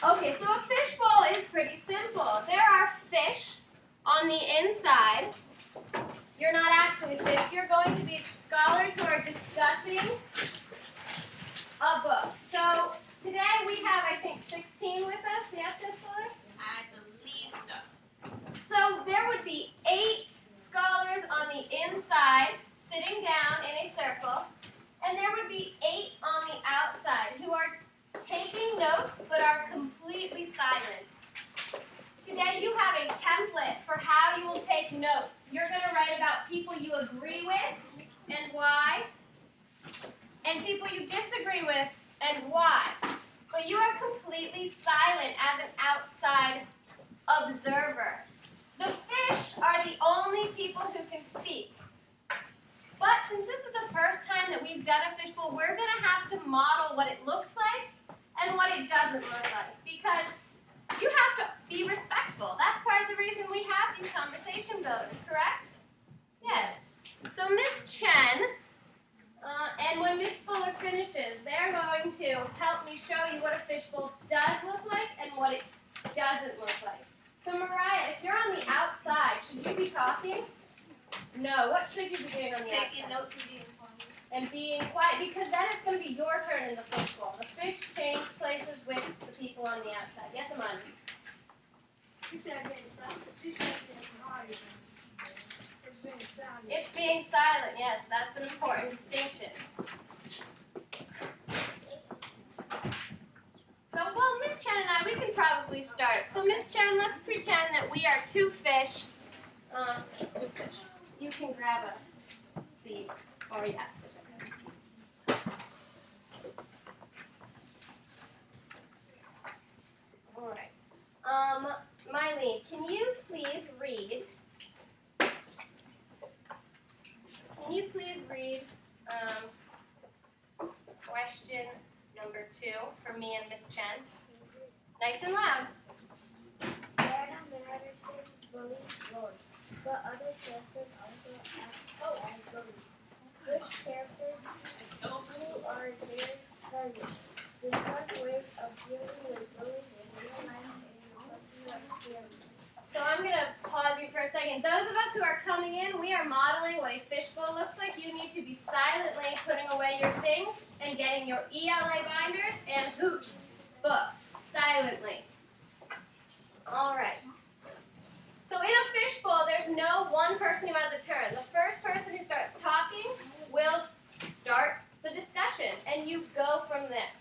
Okay, so a fishbowl is pretty simple. There are fish on the inside. You're not actually fish. You're going to be scholars who are discussing a book. So today we have, I think, 16 with us. Yes, Miss Fuller? I believe so. So there would be 8 scholars on the inside sitting down in a circle, and there would be 8 on the outside who are taking notes but are completely silent. Today you have a template for how you will take notes. You're going to write about people you agree with and why, and people you disagree with and why. But you are completely silent as an outside observer. The fish are the only people who can speak. But since this is the first time that we've done a fishbowl, we're going to have to model what it looks like and what it doesn't look like, because you have to be respectful. That's part of the reason we have these conversation builders, correct? Yes. So Miss Chen, and when Miss Fuller finishes, they're going to help me show you what a fishbowl does look like and what it doesn't look like. So Mariah, if you're on the outside, should you be talking? No. What should you be doing on the outside? Taking notes and being quiet. And being quiet, because then it's going to be your turn in the fishbowl. The fish change places with the people on the outside. Yes, Amanda? She said being silent. She said being quiet. It's being silent. It's being silent, yes. That's an important distinction. So, well, Miss Chen and I, we can probably start. So, Miss Chen, let's pretend that we are 2 fish. 2 fish. You can grab a seat. Or yes. All right. Mylene, can you please read? Can you please read question number 2 for me and Miss Chen? Nice and loud. Perna ERLIT believes Lord, but other characters also act as belief. Which characters who are their targets? The correct way of dealing with belief in real life and the question of feeling. So I'm going to pause you for a second. Those of us who are coming in, we are modeling what a fishbowl looks like. You need to be silently putting away your things and getting your ELA binders and hoot books silently. All right. So in a fishbowl, there's no one person who has a turn. The first person who starts talking will start the discussion, and you go from there.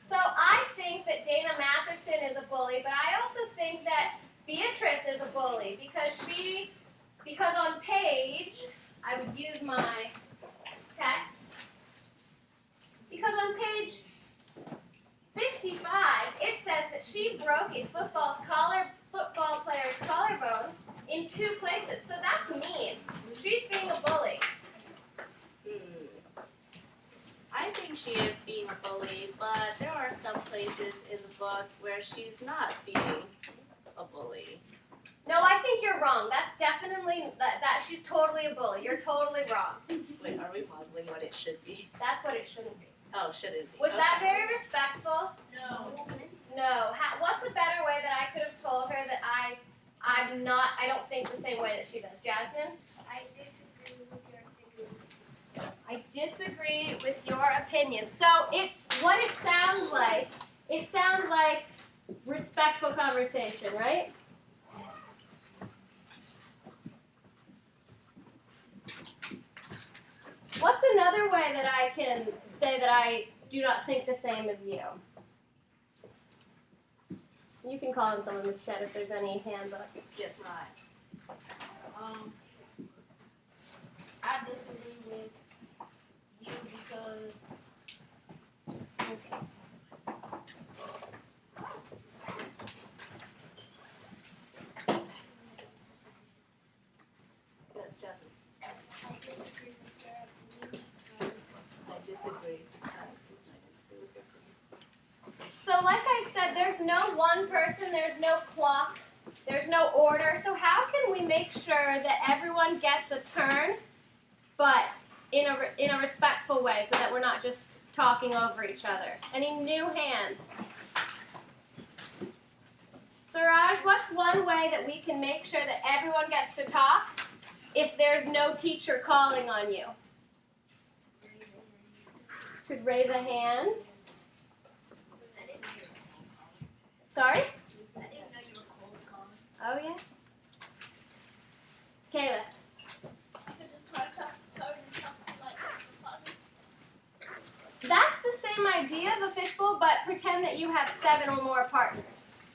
So I think that Dana Matherson is a bully, but I also think that Beatrice is a bully because on page, I would use my text, because on page 55, it says that she broke a football player's collarbone in 2 places. So that's mean. She's being a bully. I think she is being a bully, but there are some places in the book where she's not being a bully. No, I think you're wrong. That's definitely, that she's totally a bully. You're totally wrong. Wait, are we modeling what it should be? That's what it shouldn't be. Oh, shouldn't be. Was that very respectful? No. No. What's a better way that I could have told her that I don't think the same way that she does? Jasmine? I disagree with your opinion. I disagree with your opinion. So it's what it sounds like. It sounds like respectful conversation, right? What's another way that I can say that I do not think the same as you? You can call on someone, Ms. Chet, if there's any hands up. Yes, right. I disagree with you because Okay. Yes, Jasmine. I disagree with your opinion. I disagree. I disagree with your opinion. So like I said, there's no one person, there's no clock, there's no order. So how can we make sure that everyone gets a turn, but in a respectful way, so that we're not just talking over each other? Any new hands? Suraj, what's one way that we can make sure that everyone gets to talk if there's no teacher calling on you? Could raise a hand. Sorry? I didn't know you were cold calling. Oh, yeah. Kayla. That's the same idea of a fishbowl, but pretend that you have 7 or more partners.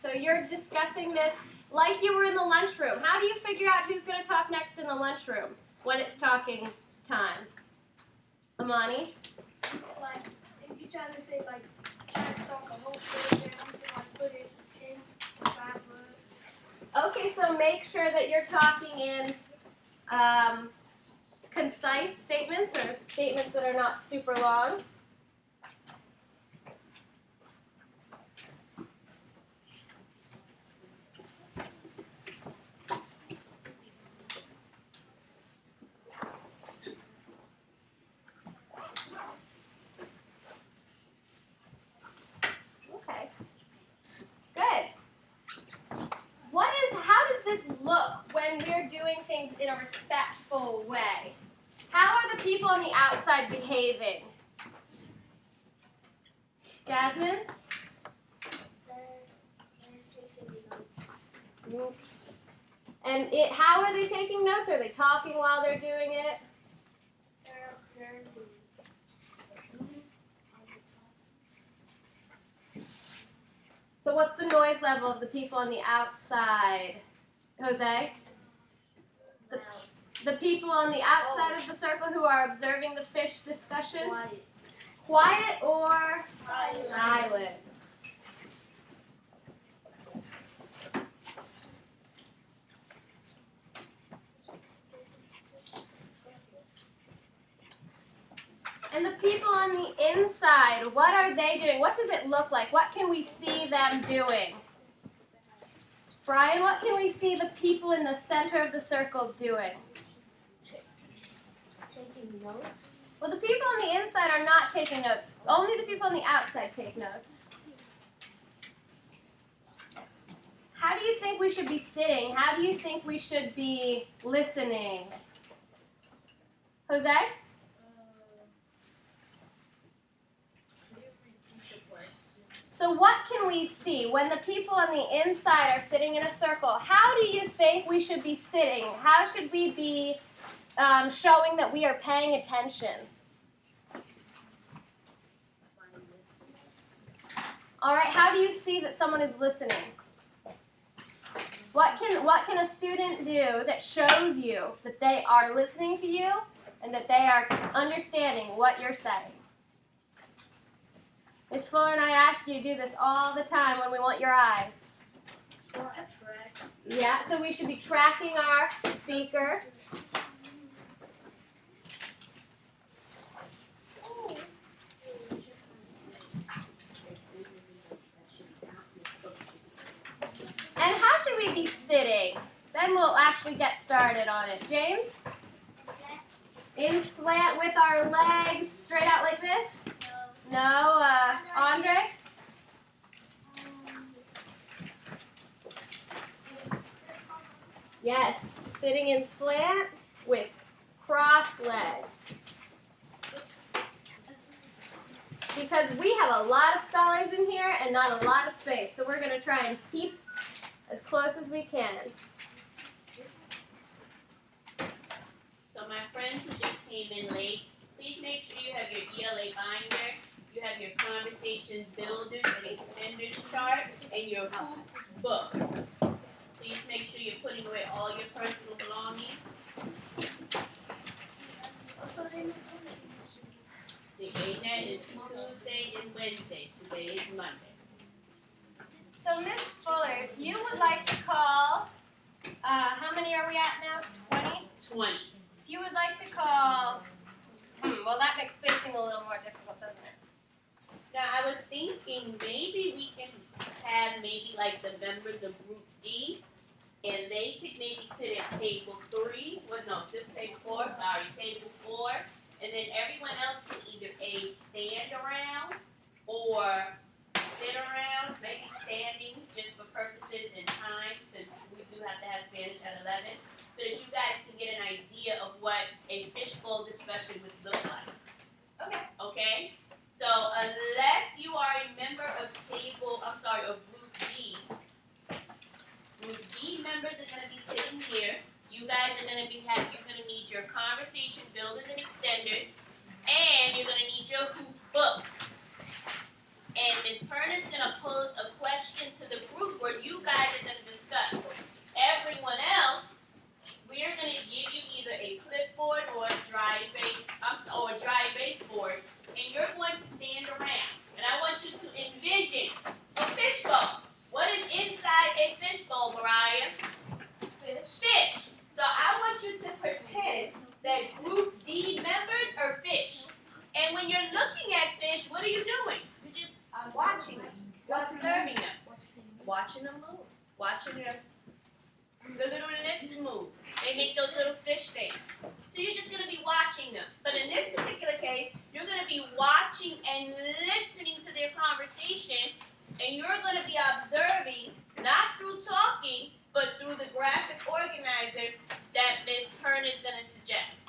So you're discussing this like you were in the lunchroom. How do you figure out who's going to talk next in the lunchroom when it's talking time? Amani? Like, if you try to say, like, try to talk a whole page or something, like, put it in 10 or 5 words. Okay, so make sure that you're talking in concise statements or statements that are not super long. Okay, good. How does this look when we're doing things in a respectful way? How are the people on the outside behaving? Jasmine? And how are they taking notes? Are they talking while they're doing it? So what's the noise level of the people on the outside? Jose? The people on the outside of the circle who are observing the fish discussion? Quiet or silent? And the people on the inside, what are they doing? What does it look like? What can we see them doing? Brian, what can we see the people in the center of the circle doing? Taking notes. Well, the people on the inside are not taking notes. Only the people on the outside take notes. How do you think we should be sitting? How do you think we should be listening? Jose? So what can we see when the people on the inside are sitting in a circle? How do you think we should be sitting? How should we be showing that we are paying attention? All right, how do you see that someone is listening? What can a student do that shows you that they are listening to you and that they are understanding what you're saying? Miss Fuller and I ask you to do this all the time when we want your eyes. Yeah, so we should be tracking our speaker. And how should we be sitting? Then we'll actually get started on it. James? In slant with our legs straight out like this? No, Andre? Yes, sitting in slant with crossed legs. Because we have a lot of scholars in here and not a lot of space, so we're going to try and keep as close as we can. So my friends who just came in late, please make sure you have your ELA binder, you have your conversation builders and extenders chart, and your hoops book. Please make sure you're putting away all your personal belongings. The game net is Tuesday and Wednesday. Today is Monday. So Miss Fuller, if you would like to call, how many are we at now? 20? 20. If you would like to call, well that makes spacing a little more difficult, doesn't it? Now I was thinking maybe we can have maybe like the members of Group D, and they could maybe sit at table 3. Well, no, this table 4. Sorry, table 4, and then everyone else can either A, stand around or sit around, maybe standing just for purposes and time, since we do have to have Spanish at 11, so that you guys can get an idea of what a fishbowl discussion would look like. Okay. Okay? So unless you are a member of Group D, Group D members are going to be sitting here. You guys are going to you're going to need your conversation builders and extenders, and you're going to need your hoop book. And Ms. Perna is going to pose a question to the group where you guys are going to discuss. Everyone else, we are going to give you either a clipboard or a dry erase board, and you're going to stand around. And I want you to envision a fishbowl. What is inside a fishbowl, Mariah? Fish. So I want you to pretend that Group D members are fish. And when you're looking at fish, what are you doing? You're just watching them, observing them, watching them move, watching the little lips move. They make those little fish faces. So you're just going to be watching them. But in this particular case, you're going to be watching and listening to their conversation, and you're going to be observing, not through talking, but through the graphic organizer that Ms. Perna is going to suggest.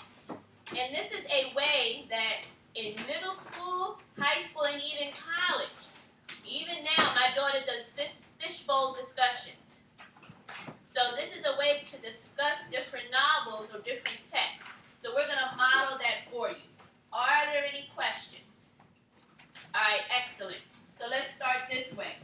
And this is a way that in middle school, high school, and even college, even now, my daughter does fishbowl discussions. So this is a way to discuss different novels or different texts. So we're going to model that for you. Are there any questions? All right, excellent. So let's start this way.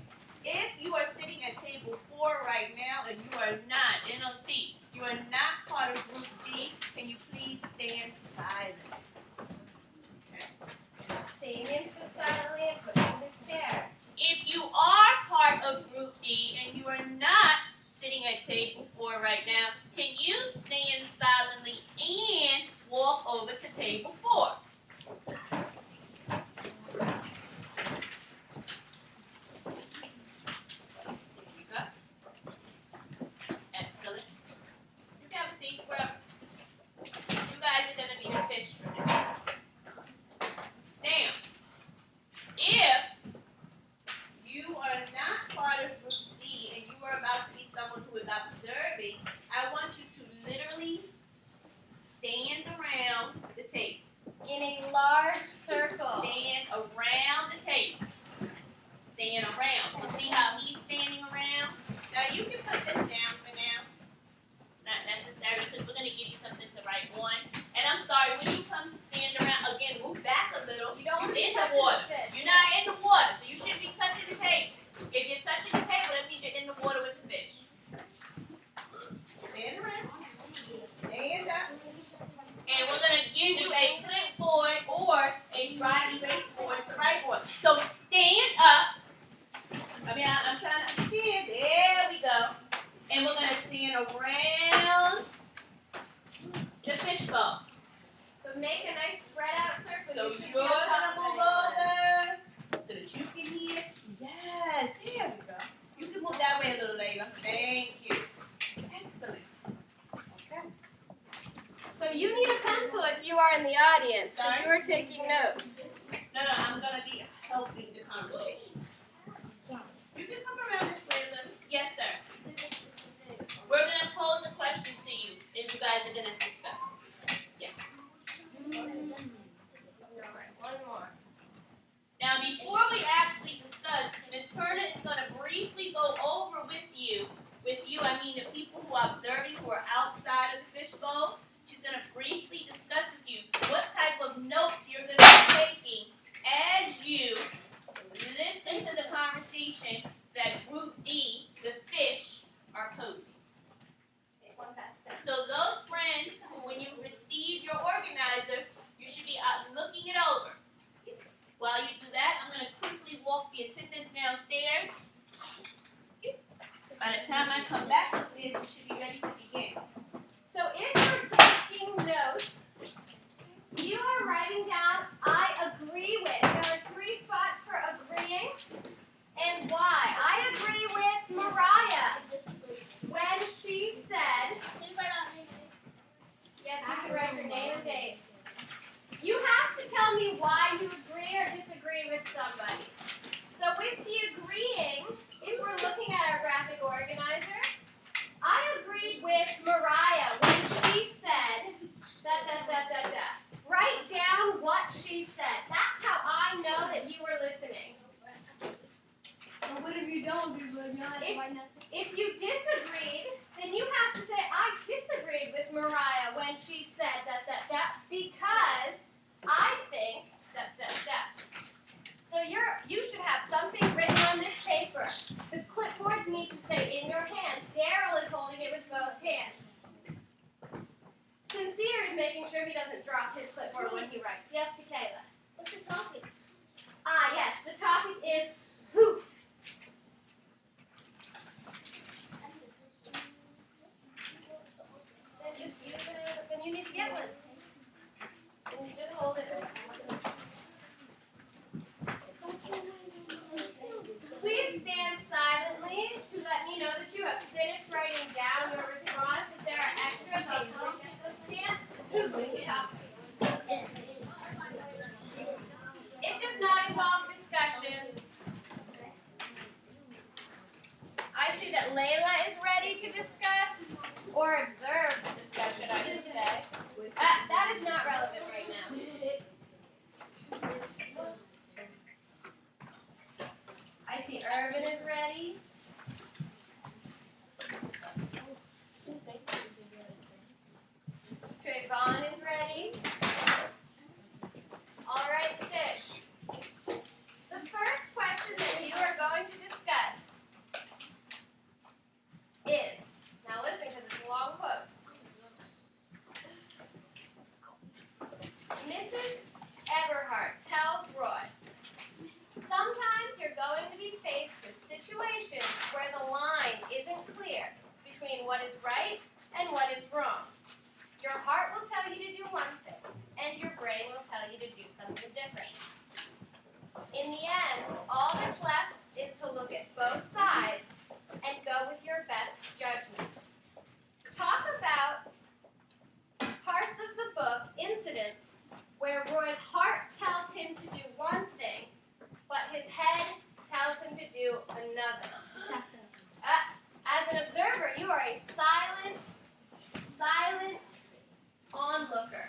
If you are sitting at table 4 right now and you are not, NOT, you are not part of Group D, can you please stand silent? Damien stood silently and put on his chair. If you are part of Group D and you are not sitting at table 4 right now, can you stand silently and walk over to table 4? Excellent. You can have a seat wherever. You guys are going to be the fish for now. Now, if you are not part of Group D and you are about to be someone who is observing, I want you to literally stand around the table. In a large circle. Stand around the table. Stand around. So see how he's standing around? Now you can put this down for now. Not necessary because we're going to give you something to write on. And I'm sorry, when you come to stand around, again, move back a little. You don't want to You're be in the touching water. the fish. You're not in the water, so you shouldn't be touching the table. If you're touching the table, that means you're in the water with the fish. Stand around. Stand up. And we're going to give you a clipboard or a dry erase board to write on. So stand up. I'm trying to stand. There we go. And we're going to stand around the fishbowl. So make a nice spread out circle. So You should be you're on going top to of move anyone. over so that you can hear. Yes, there we go. You can move that way a little later. Thank you. Excellent. Okay. So you need a pencil if you are in the audience, because Sorry? you are taking notes. No, I'm going to be helping the conversation. You can come around this way a little. Yes, sir. We're going to pose a question to you, and you guys are going to discuss. Yes. One more. Now, before we actually discuss, Ms. Perna is going to briefly go over with you, I mean the people who are observing, who are outside of the fishbowl. She's going to briefly discuss with you what type of notes you're going to be taking as you listen to the conversation that Group D, the fish, are posing. One fast step. So those friends who, when you receive your organizer, you should be looking it over. While you do that, I'm going to quickly walk the attendants downstairs. By the time I come back upstairs, we should be ready to begin. So if you're taking notes, you are writing down, I agree with. There are 3 spots for agreeing and why. I agree with Mariah when she said, yes, you can write your name and date. You have to tell me why you agree or disagree with somebody. So with the agreeing, if we're looking at our graphic you don't agree with it, you don't have to write nothing. If you disagreed, then you have to say, I disagreed with Mariah when she said that, because I think that. So you should have something written on this paper. The clipboards need to stay in your hands. Daryl is holding it with both hands. Sincere is making sure he doesn't drop his clipboard when he writes. Yes, to Kayla. What's the topic? Ah, yes, the topic is hoot. Then just use it, then you need to get one. And you just hold it. Please stand silently to let me know that you have finished writing down your response. If there are extras, I'll come and get them. Stand. Who's the topic? It does not involve discussion. I see that Layla is ready to discuss, or observe the discussion, I should say. That is not relevant right now. I see Irvin is ready. Trayvon is ready. All right, Fish. The first question that you are going to discuss is, now listen because it's a long quote. Mrs. Eberhardt tells Roy, sometimes you're going to be faced with situations where the line isn't clear between what is right and what is wrong. Your heart will tell you to do one thing, and your brain will tell you to do something different. In the end, all that's left is to look at both sides and go with your best judgment. Talk about parts of the book, incidents, where Roy's heart tells him to do one thing, but his head tells him to do another. As an observer, you are a silent onlooker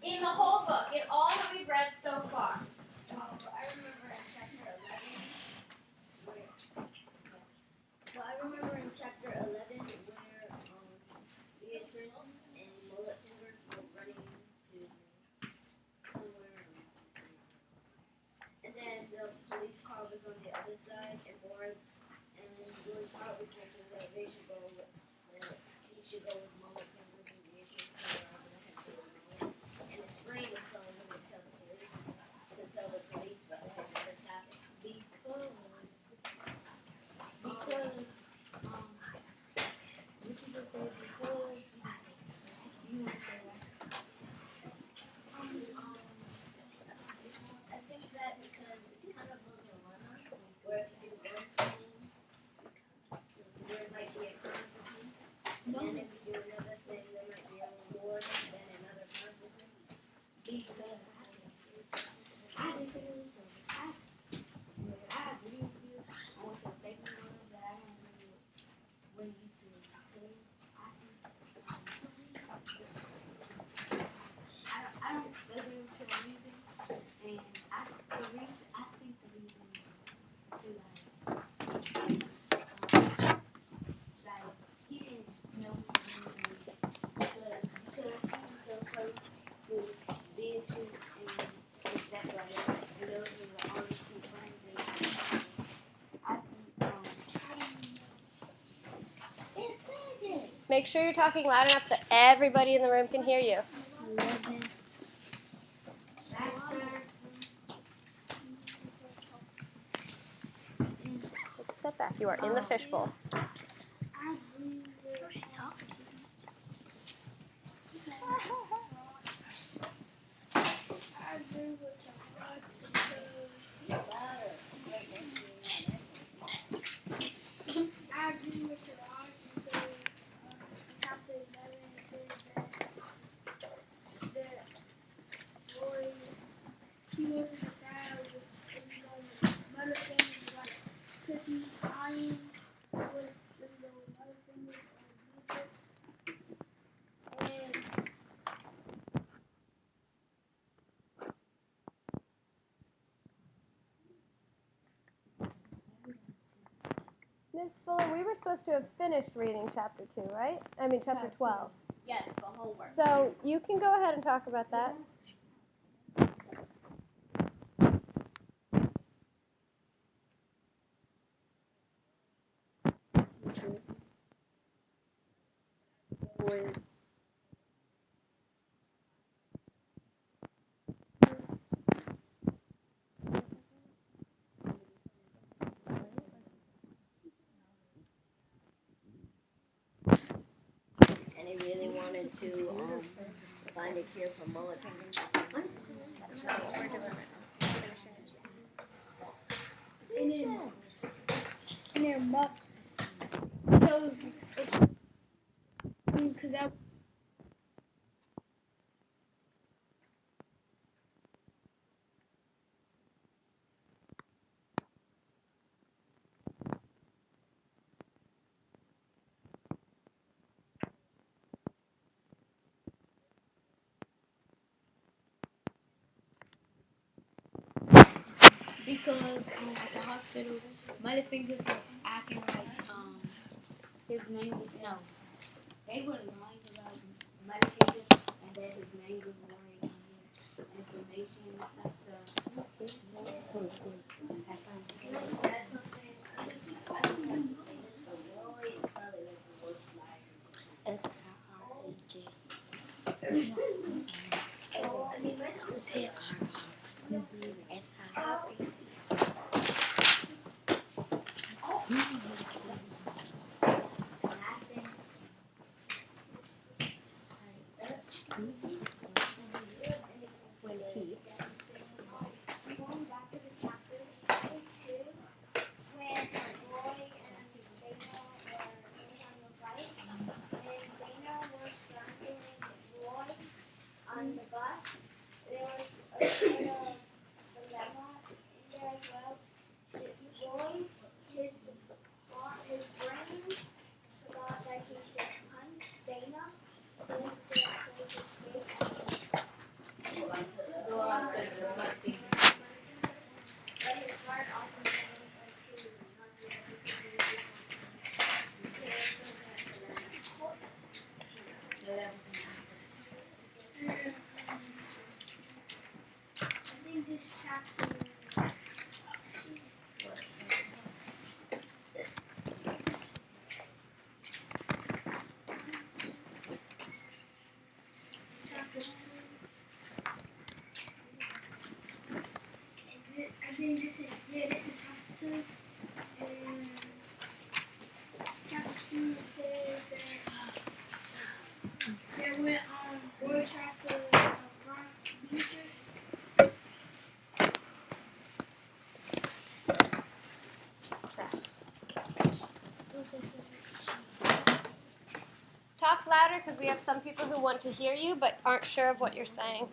in the whole book, in all that we've read so far. So I remember in chapter 11 where Beatrice and Mullet Fingers were running to somewhere, and then the police car was on the other side, and Roy's heart was thinking that he should go with Mullet Fingers and Beatrice and Mullet, and his brain was telling him to tell the police what the heck just happened. I think that because it's kind of a dilemma where if you do one thing, there might be a consequence, and if you do another thing, there might be a reward and then another consequence. Because I disagree with you. I agree with you. I want to say the words that I don't really when you see it because I think I don't agree with your reason, and I think the reason is to like he didn't know because he was so close to Beatrice and stepbrother, and those were the only two friends they had. I think it said this. Make sure you're talking loud enough that everybody in the room can hear you. 11 Take a step back. You are in the fishbowl. I agree with who's she talking to? I agree with Siraj because I agree with Siraj because chapter 11 says that Roy, he wasn't sad with mother things like because he's dying with the mother things and Ms. Fuller, we were supposed to have finished reading chapter 2, right? I mean, chapter 12. Yes, for homework. So you can go ahead and talk about that. And they really wanted to find a cure for mullet. And their muck. Because that. Because at the hospital, Muddy Fingers was acting like his name was no. They were lying about Muddy Fingers and that his name was worried on his information and stuff. So S-I-R-A-J. Who's here? S-I-R-A-C. Going back to the chapter 2, when Roy and Dana were having a fight, and Dana was strangling Roy on the bus. There was a bit of dilemma in there as well. Roy, his brain forgot that he should punch Dana so he could escape. But his heart often tells us to not do everything I think this chapter. Chapter 2. I think this is chapter 2. And chapter 2 says that when Roy tried to confront Beatrice. Talk louder because we have some people who want to hear you but aren't sure of what you're saying.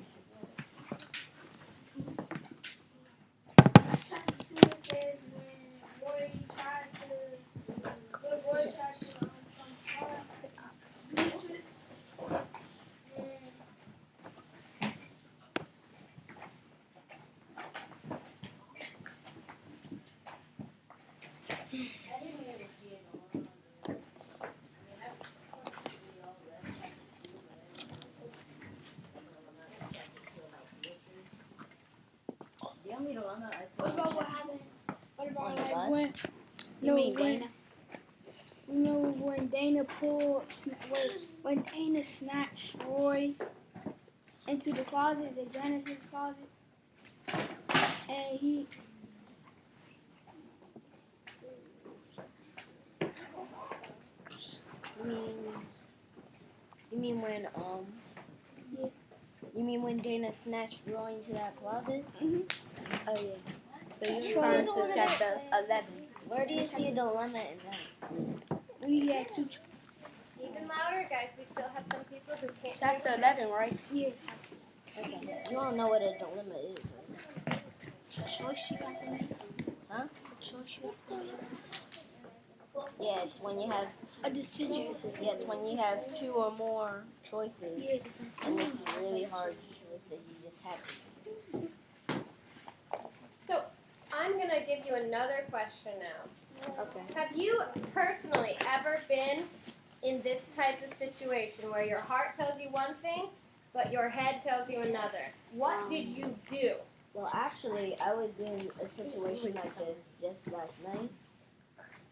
Chapter 2 says when Roy tried to confront Beatrice. I didn't really see it all. The only dilemma I saw. What about what happened? What about On the like bus? when? You mean when, Dana? You know when Dana when Dana snatched Roy into the closet, the janitor's closet, and he. You mean when Yeah. You mean when Dana snatched Roy into that closet? Mhm. Oh yeah. So you're So- referring to chapter 11. Where do you see a dilemma in that? We had two. Even louder, guys. We still have some people who can't Chapter hear. 11, right? Yeah. Okay. You all know what a dilemma is, right? Choice you got to make. Huh? Choice you got to make. Yeah, it's when you have A decision. yeah, it's when you have two or more choices, Yeah. and it's a really hard choice that you just have to. So I'm going to give you another question now. Okay. Have you personally ever been in this type of situation where your heart tells you one thing, but your head tells you another? What did you do? Well, actually, I was in a situation like this just last night.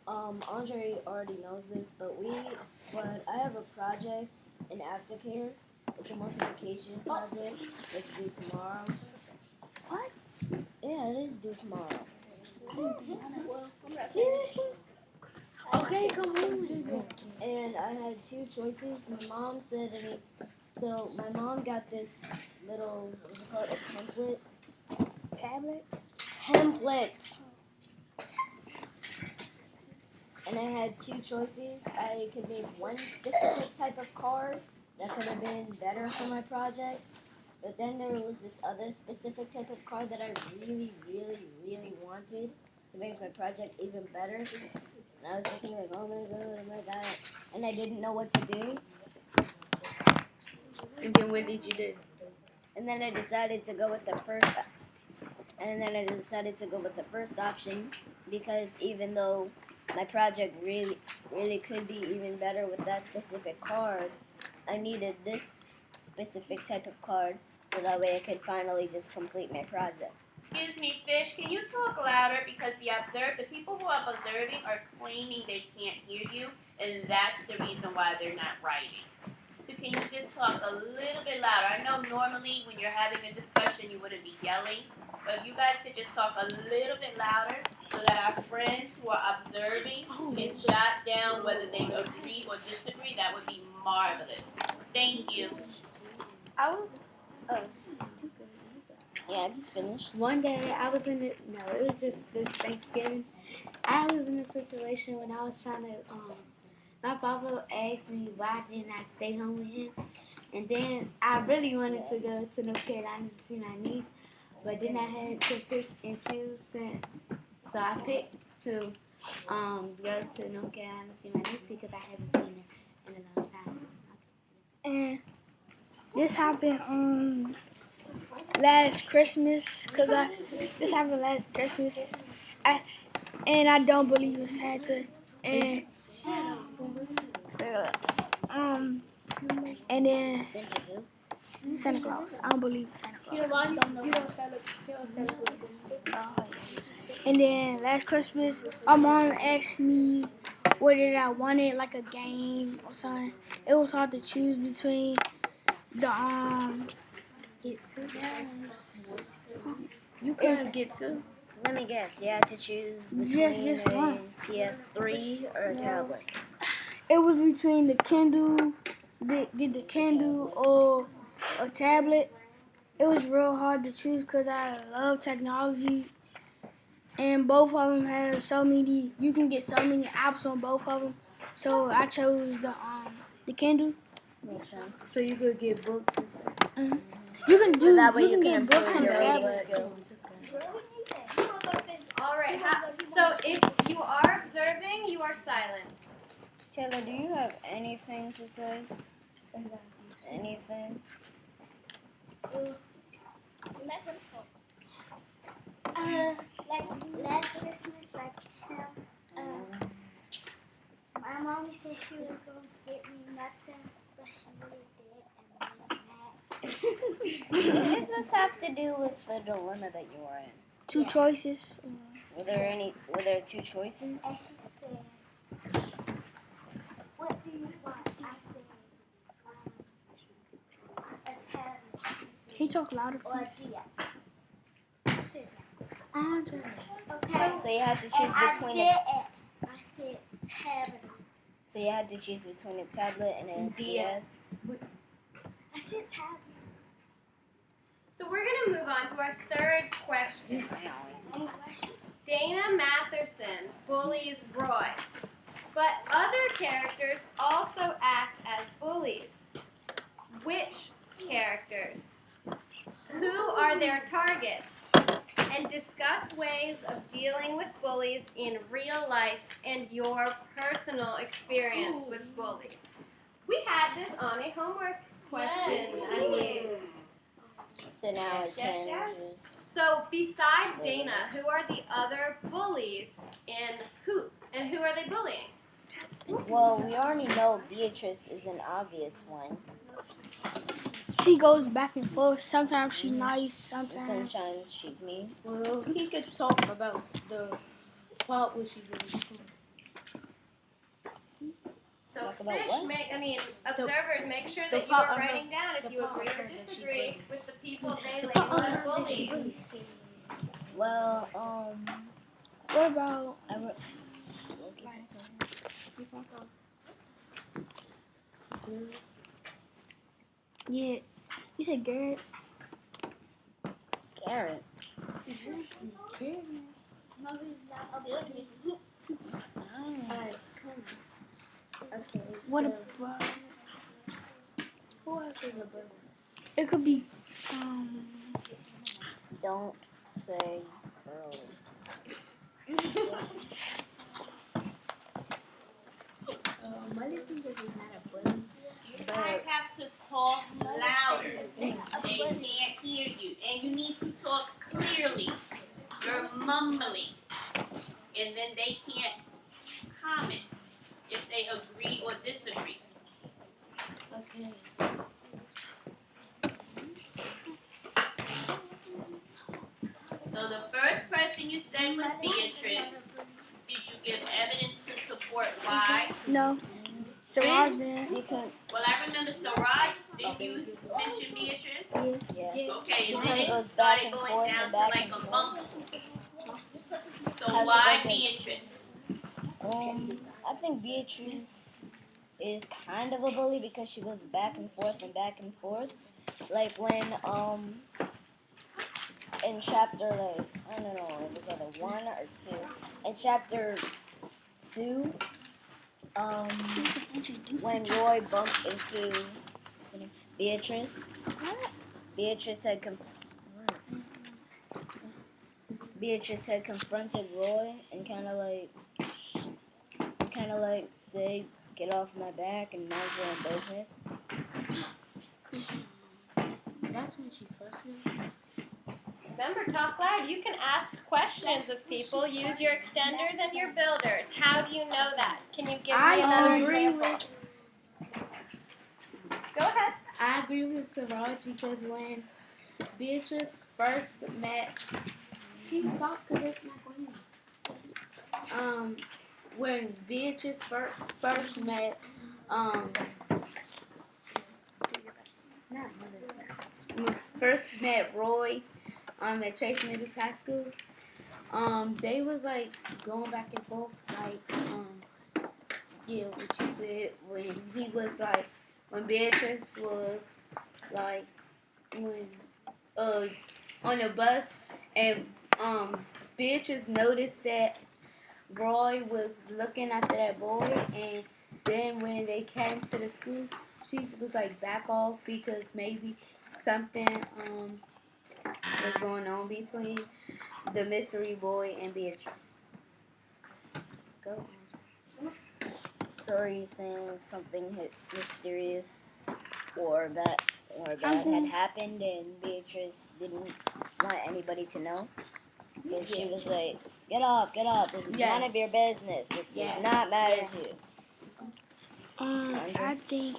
Andre already knows this, but I have a project in aftercare. It's a multiplication project that's due tomorrow. What? Yeah, it is due tomorrow. Seriously? Okay, come on. And I had two choices. My mom said, so my mom got this little, what's it called, a template. Tablet? Templates. And I had two choices. I could make one specific type of card that could have been better for my project. But then there was this other specific type of card that I really, really, really wanted to make my project even better. And I was thinking like, oh my god. And I didn't know what to do. And then what did you do? And then I decided to go with the first. And then I decided to go with the first option because even though my project really, really could be even better with that specific card, I needed this specific type of card so that way I could finally just complete my project. Excuse me, Fish, can you talk louder? Because the people who are observing are claiming they can't hear you, and that's the reason why they're not writing. So can you just talk a little bit louder? I know normally when you're having a discussion you wouldn't be yelling, but if you guys could just talk a little bit louder so that our friends who are observing can jot down whether they agree or disagree, that would be marvelous. Thank you. Yeah, I just finished. One day I was it was just this Thanksgiving. I was in a situation when I was trying to, my papa asked me why didn't I stay home with him. And then I really wanted to go to North Carolina to see my niece. But then I had to pick and choose. So I picked to go to North Carolina to see my niece because I haven't seen her in a long time. And this happened last Christmas, this happened last Christmas. I don't believe in Santa. And and then Santa Claus. I don't believe in Santa Claus. You don't celebrate. And then last Christmas, my mom asked me what did I wanted, like a game or something. It was hard to choose between the Get two guys. You couldn't get two. Let me guess, you had to choose between just a one. PS3 or a tablet. It was between the Kindle, the Kindle or a tablet. It was real hard to choose because I love technology, and both of them have you can get so many apps on both of them. So I chose the Kindle. Makes sense. So you could get books and stuff. Mm-hmm. You can So that way you can get books improve on the your reading tablet. skills. All right. So if you are observing, you are silent. Taylor, do you have anything to say? Anything? Like last Christmas, like my mommy said she was going to get me nothing, but she really did, and I was mad. What does this have to do with the dilemma that you were in? Two choices. Were there two choices? And she said, "What do you want?" I said, "A tablet." She Can you talk louder, said, "Or a please? DS." Okay. So you had to choose between I said tablet. So you had to choose between a tablet and a DS. I said tablet. So we're going to move on to our third question. Dana Matherson bullies Roy, but other characters also act as bullies. Which characters? Who are their targets? And discuss ways of dealing with bullies in real life and your personal experience with bullies. We had this on a homework question. So now I Yes, can yes, just. So besides Dana, who are the other bullies in Hoop? And who are they bullying? Well, we already know Beatrice is an obvious one. She goes back and forth. Sometimes she's nice. And Sometimes. sometimes she's mean. Well, he could talk about the part where she was. So Talk about fish what? observers, make sure the that you are part writing down if the you part agree or that she disagree bullied. with the people they label as bullies. Well, What about? I wrote. Okay, Yeah. You said Garrett. Garrett. No, he's not a bully. Alright, come on. Okay, What so about? who else is a bully? It could be. Don't say girls. Molly thinks that he's not a bully. You guys have to talk louder. They can't hear you. And you need to talk clearly. You're mumbling. And then they can't comment if they agree or disagree. Okay. So the first person you said was Beatrice. Did you give evidence to support why? No. Siraj did. Because Well, I remember Siraj. Did you mention Beatrice? yeah. Okay, She and kinda then it goes back started and going forth down and to back like and a forth. mumble. So How she why doesn't- Beatrice? I think Beatrice is kind of a bully because she goes back and forth and back and forth. Like when in chapter I don't know, it was either 1 or 2. In chapter 2, when Roy bumped into Beatrice, Beatrice had Beatrice had confronted Roy and kind of like say, "Get off my back and mind your own business." That's when she first met. Remember, talk loud. You can ask questions of people. Use your extenders and your builders. How do you know that? Can you give me another example? Go ahead. I agree with Siraj because when Beatrice first met, can you stop? Because it's not going. When Beatrice first met, Roy, at Trace Middle High School, they was like going back and forth, like, yeah, what you said when he was like, when Beatrice was like, when on the bus, and Beatrice noticed that Roy was looking after that boy, and then when they came to the school, she was like back off because maybe something was going on between the mystery boy and Beatrice. Go on. So are you saying something mysterious or bad had happened and Beatrice didn't want anybody to know? So she was like, get off, this is none of your business. This does not matter to you. I think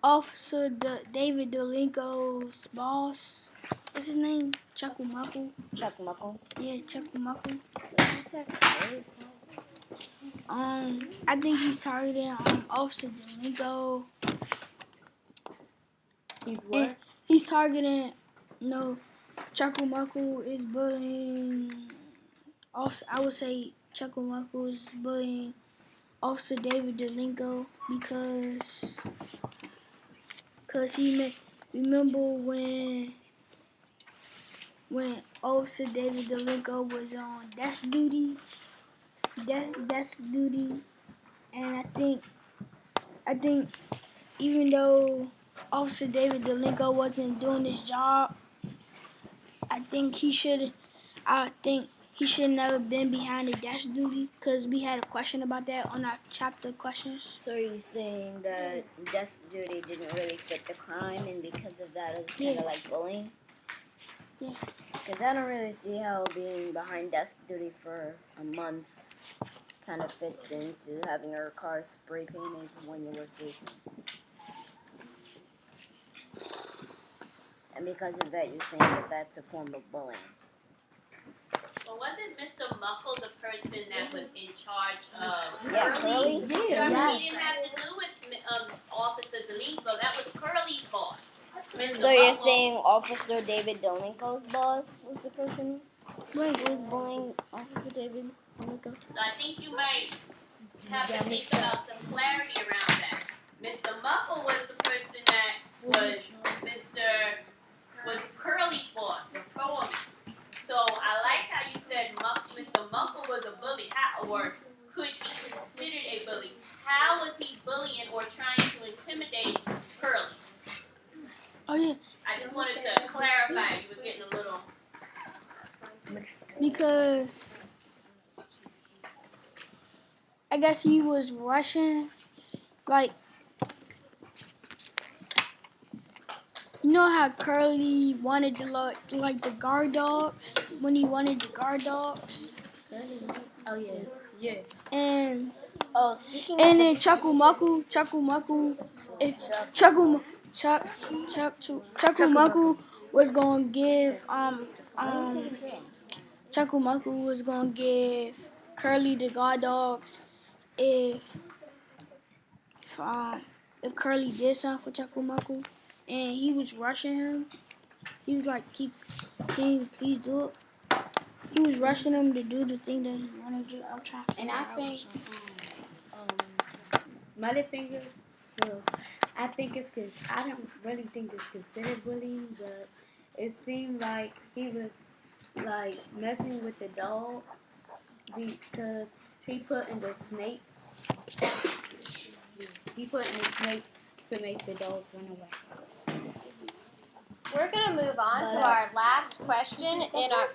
Officer David Delinko's boss, what's his name? Chucklemuckle. Chuck Muckle. Yeah, Chucklemuckle. I think he's targeting Officer Delinko. He's what? He's targeting. No, Chucklemuckle is bullying. Also, I would say Chucklemuckle is bullying Officer David Delinko because he remember when Officer David Delinko was on desk duty, and I think even though Officer David Delinko wasn't doing his job, I think he should never been behind the desk duty because we had a question about that on our chapter questions. So are you saying that desk duty didn't really fit the crime, and because of that, it was kind of like bullying? Yeah. Because I don't really see how being behind desk duty for a month kind of fits into having our car spray painted when you were sleeping. And because of that, you're saying that that's a form of bullying. Well, wasn't Mr. Muffle the person that was in charge of Yeah, Curly? Yeah. He didn't have to do with Officer Delinko. That was Curly's boss. Mr. So you're Muffle. saying Officer David Dolinko's boss was the person who was bullying Officer David Dolinko? So I think you might have to think about some clarity around that. Mr. Muffle was the person that was Curly's boss, the foreman. So I like how you said Mr. Muffle was a bully, or could be considered a bully. How was he bullying or trying to intimidate Curly? Oh yeah, I just wanted to clarify. You were getting a little. because I guess he was rushing, like, you know how Curly wanted to like the guard dogs when he wanted the guard dogs, Oh yeah, yeah. and Oh, speaking and of then Chucklemuckle, if Chucklemuckle was gonna give Chucklemuckle was gonna give Curly the guard dogs if Curly did something for Chucklemuckle, and he was rushing him. He was like, can you please do it? He was rushing him to do the thing that he wanted to do. I'm trying to And figure I out think something. Muddy Fingers, well, I think it's because I don't really think it's considered bullying, but it seemed like he was like messing with the dogs because he put in the snake. He put in the snake to make the dogs run away. We're going to move on to our last question in our...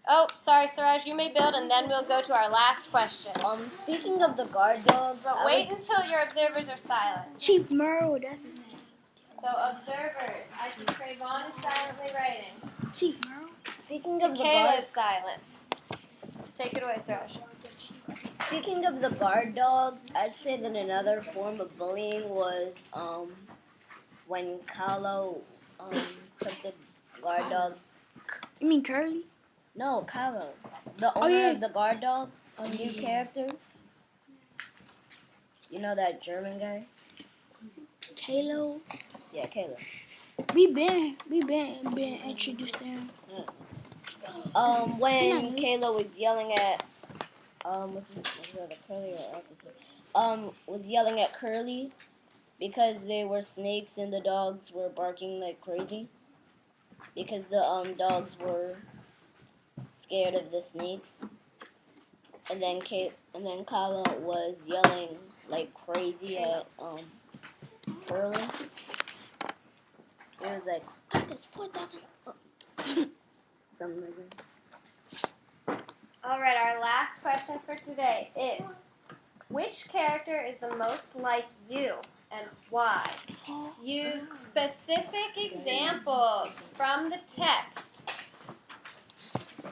Oh, sorry, Siraj, you may build, and then we'll go to our last question. speaking of the guard dogs, But wait until your observers are silent. Chief Merle, that's his name. So, observers, I see Trayvon is silently writing. Chief Merle. speaking of the Kayla guard, is silent. Take it away, Siraj. speaking of the guard dogs, I'd say that another form of bullying was when Carlo took the guard dog. You mean Curly? No, Carlo, the owner of the guard dogs, a new yeah. character. You know that German guy? Kalo. Yeah, Caleb. We been introduced to him. When Kayla was yelling at was it Curly or Officer? Was yelling at Curly because they were snakes and the dogs were barking like crazy. Because the dogs were scared of the snakes. And then Kayla was yelling like crazy at Curly. It was like, got this 4,000. Something like that. All right, our last question for today is, which character is the most like you and why? Use specific examples from the text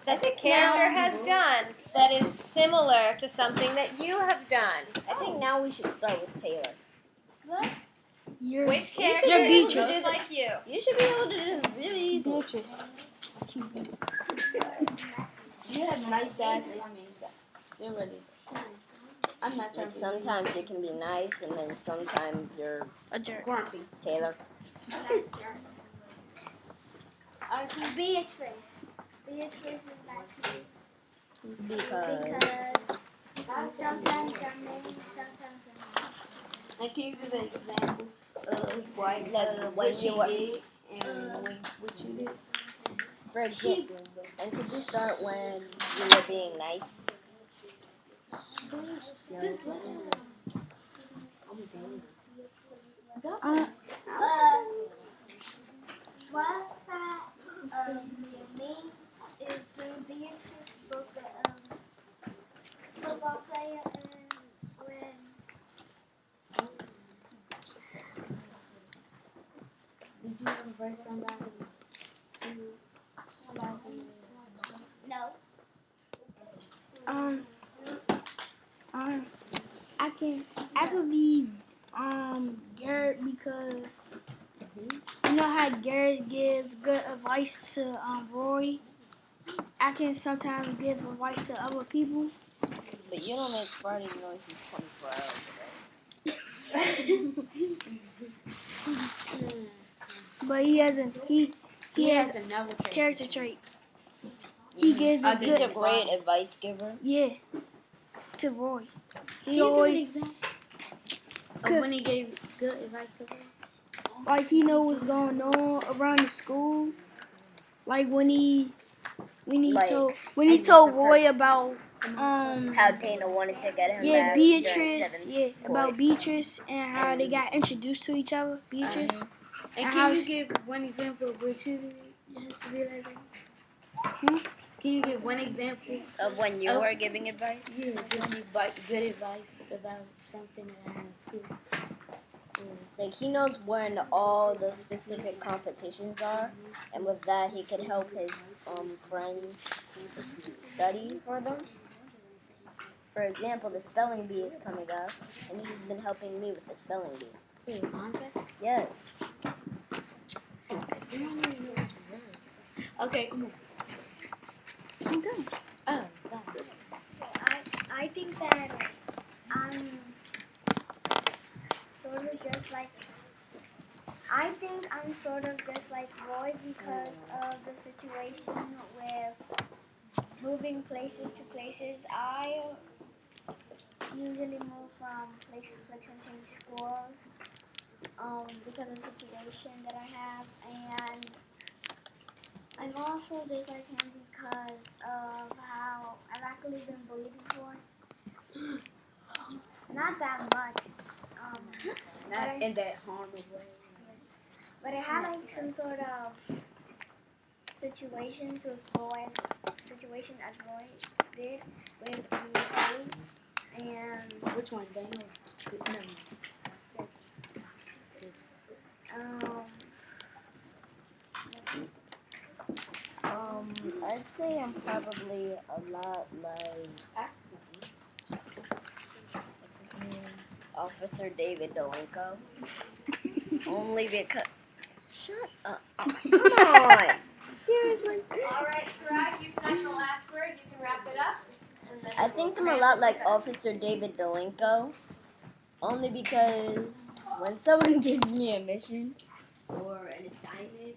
that the character has done that is similar to something that you have done. I think now we should start with Taylor. Which character You're is Beatrice. like you? You should be able to do this really easy. Beatrice. You have nice eyes. They're ready. I'm not trying Like to sometimes you can be nice, and then sometimes you're A jerk. grumpy. Taylor. Beatrice. Beatrice is like me. Because Sometimes I'm mean, sometimes I'm not. And can you give an example of why Like what when she you were, did and what you did? for example, and could you start when you were being nice? Just One side of me is being Beatrice, book football player and when Did you ever break somebody about something? no. I could be Garrett because you know how Garrett gives good advice to Roy. I can sometimes give advice to other people. But you don't make farting noises 24 hours a day. But he has another character trait. He gives a He's a great advice giver. Yeah, to Roy. Can you give an example of when he gave good advice to her? Like he know what's going on around the school. Like when he told Roy about How Dana wanted to get him back Beatrice, during 7th about grade. Beatrice and how they got introduced to each other, Beatrice. And can you give one example of what you used to be like that? Can you give one example Of when you were giving advice? Yeah, giving you good advice about something around school? Like he knows when all the specific competitions are, and with that he can help his friends study for them. For example, the spelling bee is coming up, and he's been helping me with the spelling bee. Yes. Okay, come on. I'm done. Oh, I think that I'm sort of just like Roy because of the situation with moving places to places. I usually move from place to place and change schools because of the situation that I have, and I'm also just like him because of how I've actually been bullied before. Not that much. not in that harmful way. But I had like some sort of situations as Roy did with me, and Which one, Daniel? I'd say I'm probably a lot like what's his name? Officer David Dolenko. Only because shut up. Come on. Seriously? Alright, Siraj, you've got the last word. You can wrap it up. And then I think I'm a lot like Officer David Dolenko. Only because when someone gives me a mission or an assignment,